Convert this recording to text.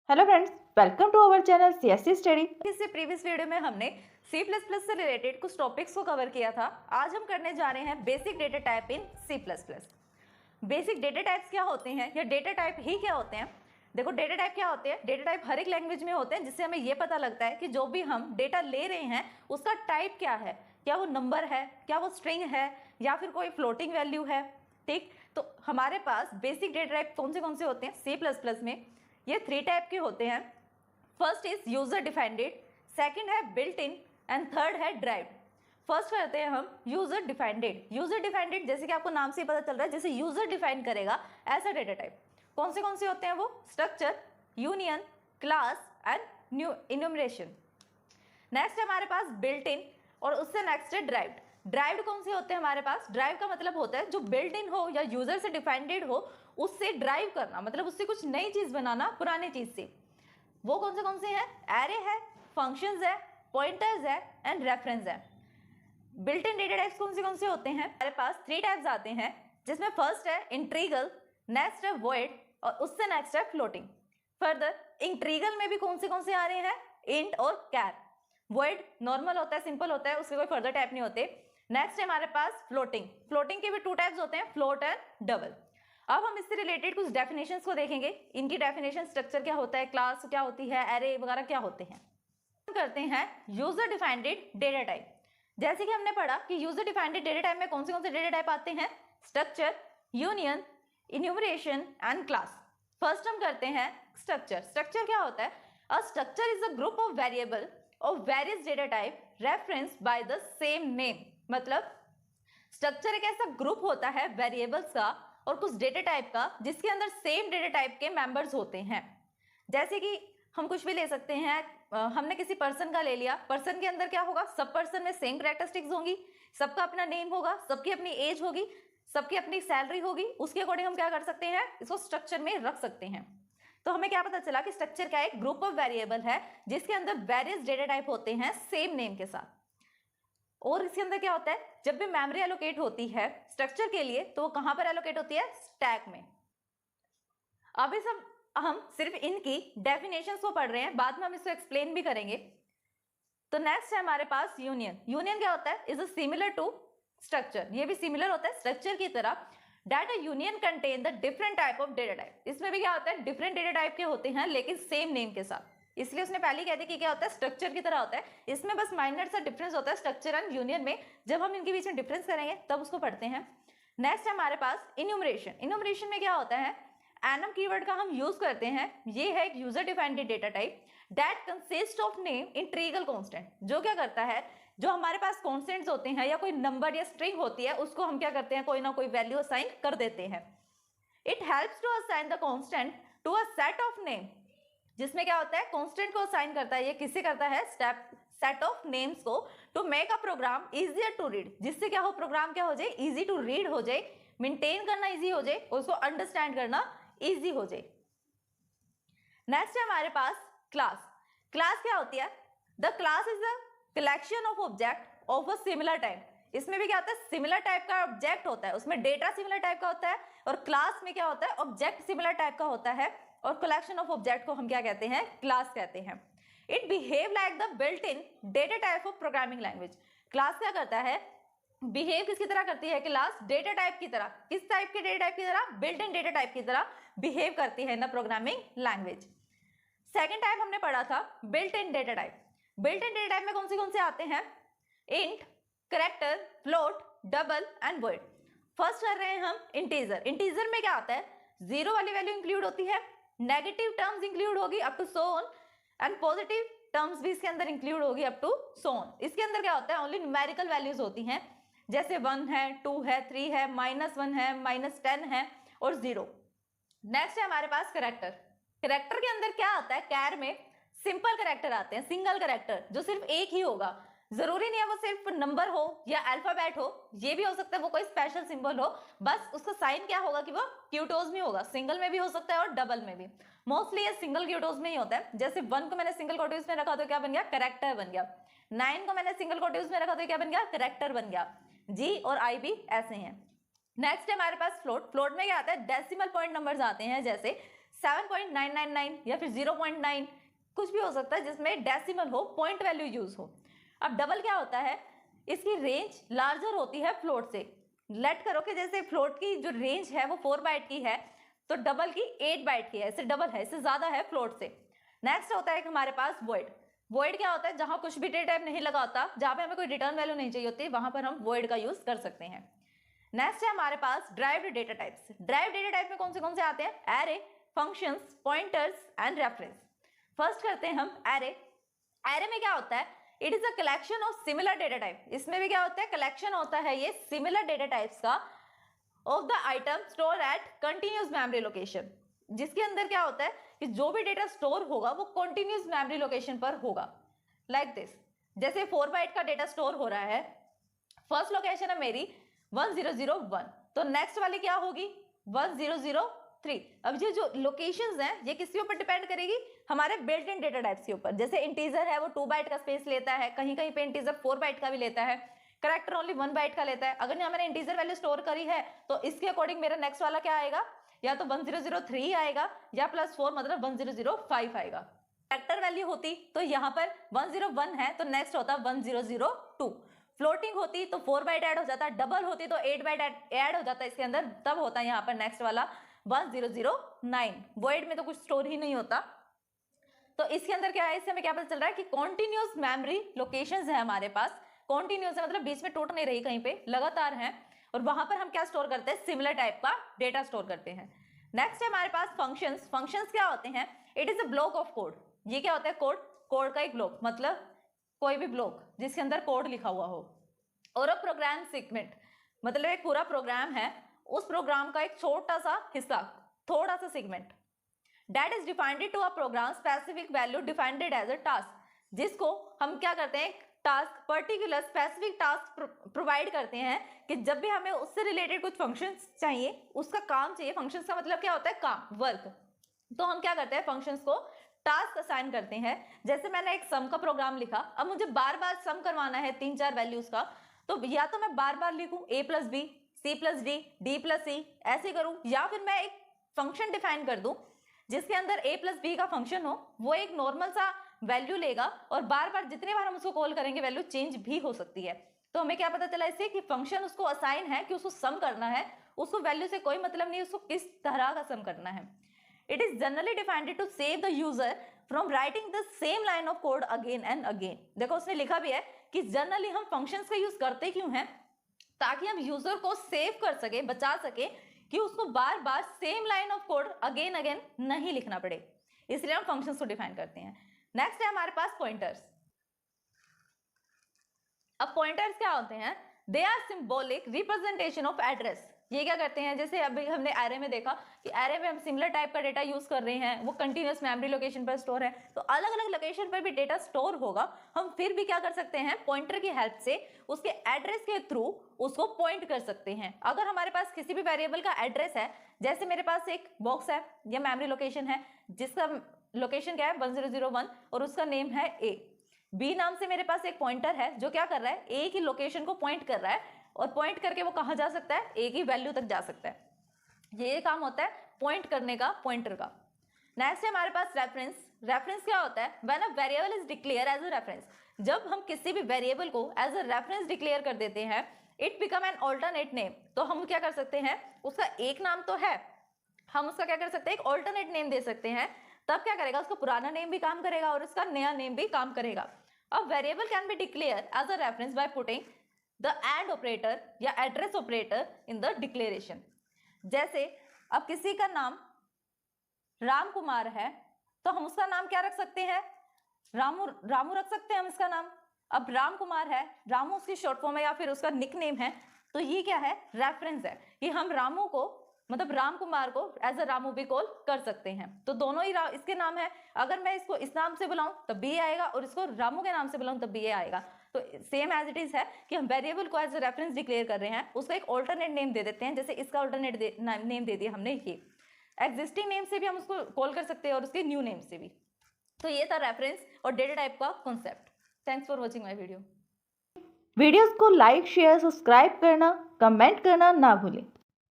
Hello friends, welcome to our channel CSC study. इससे previous video में हमने C++ से रिलेटेड कुछ टॉपिक्स को कवर किया था। आज हम करने जा रहे हैं basic data type in C++। Basic data types क्या होते हैं या डेटा टाइप ही क्या होते हैं? देखो, डेटा टाइप क्या होते हैं? डेटा टाइप हर एक लैंग्वेज में होते हैं, जिससे हमें ये पता लगता है कि जो भी हम डेटा ले रहे हैं उसका टाइप क्या है। क्या वो नंबर है, क्या वो स्ट्रिंग है, या फिर कोई फ्लोटिंग वैल्यू है। ठीक, तो हमारे पास बेसिक डेटा टाइप कौन से होते हैं C++ में? ये 3 टाइप के होते हैं। फर्स्ट इज यूजर डिफाइंडेड, सेकंड है बिल्ट इन एंड थर्ड है ड्राइव्ड। फर्स्ट करते हैं हम यूजर डिफाइंडेड। यूजर डिफाइंडेड जैसे कि आपको नाम से ही पता चल रहा है, जैसे यूजर डिफाइन करेगा ऐसा डेटा टाइप। कौन से होते हैं वो? Structure, union, class and new enumeration. Next है हमारे पास बिल्ट इन और उससे नेक्स्ट है ड्राइव्ड। ड्राइव्ड कौन से होते हैं हमारे पास? ड्राइव का मतलब होता है जो बिल्ट इन हो या यूजर से डिफाइंडेड हो उससे ड्राइव करना, मतलब उससे कुछ नई चीज बनाना पुरानी चीज से। वो कौन से हैं? एरे है, फंक्शंस है, पॉइंटर्स है एंड रेफरेंस है। बिल्ट इन डेटा टाइप्स कौन से होते हैं? हमारे पास 3 टाइप्स आते हैं, जिसमें फर्स्ट है इंट्रीगल, नेक्स्ट है वॉइड और उससे नेक्स्ट है फ्लोटिंग। फर्दर इंट्रीगल में भी कौन से आ रहे हैं? इंट और कैर। वॉइड नॉर्मल होता है, सिंपल होता है, उसके कोई फर्दर टाइप नहीं होते। नेक्स्ट है हमारे पास फ्लोटिंग। फ्लोटिंग के भी 2 टाइप्स होते हैं, फ्लोट एंड डबल। अब हम इससे रिलेटेड कुछ डेफिनेशंस को देखेंगे। इनकी डेफिनेशन, स्ट्रक्चर क्या होता है, क्लास क्या होती है, एरे वगैरह क्या होते हैं। हम करते हैं यूजर डिफाइंडेड डेटा टाइप। जैसे कि हमने पढ़ा कि यूजर डिफाइंडेड डेटा टाइप में कौन से डेटा टाइप आते हैं? Structure, union, enumeration and class. First हम करते हैं स्ट्रक्चर। स्ट्रक्चर क्या होता है? A structure is a group of variable of various data type referenced by the same name. मतलब स्ट्रक्चर एक ऐसा ग्रुप होता है वेरिएबल्स का और कुछ डेटा टाइप का, जिसके अंदर सेम डेटा टाइप के मेंबर्स होते हैं। जैसे कि हम कुछ भी ले सकते हैं, हमने किसी पर्सन का ले लिया, पर्सन के अंदर क्या होगा? सब पर्सन में सेम कैरेक्टरिस्टिक्स होंगी, सबका अपना नेम होगा, सबकी अपनी एज होगी, सबकी अपनी सैलरी होगी। उसके अकॉर्डिंग हम क्या कर सकते हैं? इसको स्ट्रक्चर में रख सकते हैं। तो हमें क्या पता चला कि स्ट्रक्चर क्या है? एक ग्रुप ऑफ वेरिएबल है जिसके अंदर वेरियस डेटा टाइप होते हैं सेम नेम के साथ। और इसके अंदर क्या होता है? जब भी मेमोरी एलोकेट होती है स्ट्रक्चर के लिए, तो वो कहां पर एलोकेट होती है? स्टैक में। अब इस हम सिर्फ इनकी डेफिनेशंस को पढ़ रहे हैं, बाद में हम इसको एक्सप्लेन भी करेंगे। तो नेक्स्ट है हमारे पास यूनियन। यूनियन क्या होता है? Is a similar to structure. ये भी सिमिलर होता है स्ट्रक्चर की तरह। Data union contain the different type of data type. इसमें भी क्या होता है? डिफरेंट डेटा टाइप के होते हैं लेकिन सेम नेम के साथ। इसलिए उसने पहले कह दिया कि क्या होता है? स्ट्रक्चर की तरह होता है। इसमें बस माइनर सा डिफरेंस होता है स्ट्रक्चर एंड यूनियन में। जब हम इनके बीच में डिफरेंस करेंगे तब उसको पढ़ते हैं। नेक्स्ट है हमारे पास इन्यूमरेशन। इन्यूमरेशन में क्या होता है? एनम कीवर्ड का हम यूज करते हैं। ये है एक user defined data type that consist of name integral constant. जो क्या करता है? जो हमारे पास कॉन्स्टेंट्स होते हैं या कोई नंबर या स्ट्रिंग होती है, उसको हम क्या करते हैं? कोई ना कोई वैल्यू असाइन कर देते हैं। It helps to assign the constant to a set of name. जिसमें क्या होता है? कांस्टेंट को असाइन करता है। ये किससे करता है? सेट ऑफ नेम्स को, to make a program easier to read. जिससे क्या हो? प्रोग्राम क्या हो जाए? इजी टू रीड हो जाए, मेंटेन करना इजी हो जाए, उसको अंडरस्टैंड करना इजी हो जाए। नेक्स्ट है हमारे पास क्लास। क्लास क्या होती है? The class is a collection of object of a similar type. इसमें भी क्या होता है? सिमिलर टाइप का ऑब्जेक्ट होता है, उसमें डेटा सिमिलर टाइप का होता है। और क्लास में क्या होता है? ऑब्जेक्ट सिमिलर टाइप का होता है। और कलेक्शन ऑफ ऑब्जेक्ट को हम क्या कहते हैं? क्लास कहते हैं। It behave like the built in data type of programming language. Class क्या करता है? बिहेव किसकी तरह करती है क्लास? डेटा टाइप की तरह। किस टाइप के डेटा टाइप की तरह? बिल्ट इन डेटा टाइप की तरह बिहेव करती है ना प्रोग्रामिंग लैंग्वेज। सेकेंड टाइप हमने पढ़ा था built in data type. Built in data type में कौन से आते हैं? Int, character, float, double and void. First कर रहे हैं हम इंटीजर। इंटीजर में क्या आता है? 0 वाली वैल्यू इंक्लूड होती है, नेगेटिव टर्म्स इंक्लूड होगी up to so on, and positive terms भी इसके अंदर इंक्लूड होगी अप टू सो ऑन। इसके अंदर क्या होता है? ओनली न्यूमेरिकल वैल्यूज होती हैं, जैसे 1 है, 2 है, 3 है, -1 है, -10 है और 0। नेक्स्ट है हमारे पास कैरेक्टर। कैरेक्टर के अंदर क्या आता है? कैर में सिंपल कैरेक्टर आते हैं, सिंगल कैरेक्टर जो सिर्फ एक ही होगा। जरूरी नहीं है वो सिर्फ नंबर हो या अल्फाबेट हो, ये भी हो सकता है वो कोई स्पेशल सिंबल हो। बस उसका साइन क्या होगा कि वो क्यूटोज में होगा। सिंगल में भी हो सकता है और डबल में भी। मोस्टली ये सिंगल क्यूटोज में ही होता है। जैसे 1 को मैंने सिंगल क्यूटोज में रखा तो क्या बन गया? कैरेक्टर बन गया। 9 को मैंने सिंगल क्यूटोज में रखा तो क्या बन गया? कैरेक्टर बन गया। जी और आई भी ऐसे हैं। नेक्स्ट है हमारे पास फ्लोट। फ्लोट में क्या आता है? डेसिमल पॉइंट नंबर्स आते हैं, जैसे 7.999 या फिर 0.9 कुछ भी हो सकता है जिसमें डेसिमल हो, पॉइंट वैल्यू यूज हो। अब डबल क्या होता है, इसकी रेंज लार्जर होती है फ्लोट से। लेट करो कि जैसे फ्लोट की जो रेंज है वो 4 बाइट की है, तो डबल की 8 बाइट की है, इससे डबल है, इससे ज्यादा है फ्लोट से। नेक्स्ट होता है हमारे पास वॉइड। वॉइड क्या होता है, जहां कुछ भी डेटा टाइप नहीं लगा होता, जहां पे हमें कोई रिटर्न वैल्यू नहीं चाहिए होती, वहां पर हम वॉइड का यूज कर सकते हैं। नेक्स्ट है हमारे पास derived data types. Derived data type में कौन से आते हैं, array, functions, pointers and reference. First करते हैं हम एरे। एरे में क्या होता है, it is a collection of similar data type. इसमें भी क्या होता है, कलेक्शन होता है ये सिमिलर डेटा टाइप्स का of the item store at continuous memory location, जिसके अंदर क्या होता है कि जो भी डेटा स्टोर होगा वो कंटिन्यूस मेमोरी लोकेशन पर होगा। लाइक दिस, जैसे 4 बाइट का डेटा स्टोर हो रहा है, फर्स्ट लोकेशन है मेरी 1001, तो नेक्स्ट वाली क्या होगी 1003। अब ये जो लोकेशंस हैं ये किसके ऊपर डिपेंड करेगी, हमारे बिल्ट इन डेटा टाइप्स के ऊपर। जैसे इंटीजर है वो 2 बाइट का स्पेस लेता है, कहीं कहीं पे इंटीजर 4 बाइट का भी लेता है, कैरेक्टर ओनली 1 बाइट का लेता है। अगर मैंने इंटीजर वैल्यू स्टोर करी है तो इसके अकॉर्डिंग मेरा नेक्स्ट वाला क्या आएगा, या तो 1003 आएगा या +4 मतलब 1005 आएगा। कैरेक्टर वैल्यू होती तो यहाँ पर 101 है तो नेक्स्ट होता 1002। फ्लोटिंग होती तो 4 बाइट ऐड हो जाता, डबल होती तो 8 बाइट ऐड हो जाता इसके अंदर, तब होता है यहाँ पर नेक्स्ट वाला 1009। वॉइड में तो कुछ स्टोर ही नहीं होता, तो इसके अंदर क्या है, इससे हमें क्या पता चल रहा है कि कॉन्टिन्यूस मेमोरी लोकेशंस है हमारे पास। कॉन्टिन्यूस है मतलब बीच में टूट नहीं रही, कहीं पे लगातार है, और वहां पर हम क्या स्टोर करते हैं, सिमिलर टाइप का डेटा स्टोर करते हैं। नेक्स्ट है हमारे पास फंक्शंस। फंक्शंस क्या होते हैं, it is a block of code. ये क्या होता है, कोड का एक ब्लॉक, मतलब कोई भी ब्लॉक जिसके अंदर कोड लिखा हुआ हो। और अ प्रोग्राम सेगमेंट मतलब एक पूरा प्रोग्राम है, उस प्रोग्राम का एक छोटा सा हिस्सा, थोड़ा सा segment, that is defined to a program specific value defined as a task, जिसको हम क्या करते हैं, task particular specific task provide करते हैं कि जब भी हमें उससे रिलेटेड कुछ फंक्शंस चाहिए, उसका काम चाहिए। फंक्शंस का मतलब क्या होता है, काम, वर्क। तो हम क्या करते हैं, फंक्शंस को टास्क असाइन करते हैं। जैसे मैंने एक सम का प्रोग्राम लिखा, अब मुझे बार बार सम करवाना है 3-4 वैल्यूज का, तो या तो मैं बार बार लिखूं a+b, c+d, d+c, ऐसे करूं, या फिर मैं एक फंक्शन डिफाइन कर दूं जिसके अंदर a+b का फंक्शन हो, वो एक नॉर्मल सा वैल्यू लेगा और बार बार जितने बार हम उसको कॉल करेंगे वैल्यू चेंज भी हो सकती है। तो हमें क्या पता चला इससे कि फंक्शन उसको असाइन है कि उसको सम करना है, उसको वैल्यू से कोई मतलब नहीं, उसको किस तरह का सम करना है। It is generally defined to save the user from writing the same line of code again and again. देखो उसने लिखा भी है कि जनरली हम फंक्शंस का यूज करते क्यों हैं, ताकि हम यूजर को सेव कर सके, बचा सके कि उसको बार बार same line of code again again नहीं लिखना पड़े, इसलिए हम फंक्शंस को डिफाइन करते हैं। नेक्स्ट है हमारे पास पॉइंटर्स। अब पॉइंटर्स क्या होते हैं, they are symbolic representation of address. ये क्या करते हैं, जैसे अभी हमने एरे में देखा कि एरे में हम सिमिलर टाइप का डेटा यूज कर रहे हैं, वो कंटिन्यूअस मेमोरी लोकेशन पर स्टोर है, तो अलग अलग लोकेशन पर भी डेटा स्टोर होगा। हम फिर भी क्या कर सकते हैं, पॉइंटर की हेल्प से उसके एड्रेस के थ्रू उसको पॉइंट कर सकते हैं। अगर हमारे पास किसी भी वेरिएबल का एड्रेस है, जैसे मेरे पास एक बॉक्स है या मेमोरी लोकेशन है जिसका लोकेशन क्या है 1001 और उसका नेम है ए, बी नाम से मेरे पास एक पॉइंटर है जो क्या कर रहा है, ए की लोकेशन को पॉइंट कर रहा है, और पॉइंट करके वो कहां जा सकता है, ए की वैल्यू तक जा सकता है। ये काम होता है पॉइंट करने का, पॉइंटर का। नेक्स्ट है हमारे पास रेफरेंस। रेफरेंस क्या होता है, when a variable is declare as a reference. जब हम किसी भी वेरिएबल को एज अ रेफरेंस डिक्लेयर कर देते हैं, it become an alternate name. तो हम क्या कर सकते हैं, उसका एक नाम तो है, हम उसका क्या कर सकते हैं, एक ऑल्टरनेट नेम दे सकते हैं। तब क्या करेगा, उसका पुराना नेम भी काम करेगा और उसका नया नेम भी काम करेगा। अब variable can be declare as a reference by putting the and operator या address operator in the declaration. जैसे अब किसी का नाम राम कुमार है तो हम उसका नाम क्या रख सकते हैं, रामू, रामू रख सकते हैं हम इसका नाम। अब राम कुमार है, रामू उसकी शॉर्ट फॉर्म है या फिर उसका निक नेम है, तो ये क्या है, रेफरेंस है कि हम रामू को मतलब राम कुमार को एज अ रामू भी कॉल कर सकते हैं। तो दोनों ही इसके नाम है, अगर मैं इसको इस नाम से बुलाऊं तब भी ये आएगा और इसको रामू के नाम से बुलाऊं तब भी ये आएगा। तो सेम एज इट इज है कि हम वेरिएबल को एज अ रेफरेंस डिक्लेयर कर रहे हैं, उसका एक ऑल्टरनेट नेम दे देते हैं। जैसे इसका ऑल्टरनेट नेम दे दिया हमने, ये एग्जिस्टिंग नेम से भी हम उसको कॉल कर सकते हैं और उसके न्यू नेम से भी। तो ये था रेफरेंस और डेटा टाइप का concept. Thanks for watching my video. Videos को लाइक, शेयर, सब्सक्राइब करना, कमेंट करना ना भूलें।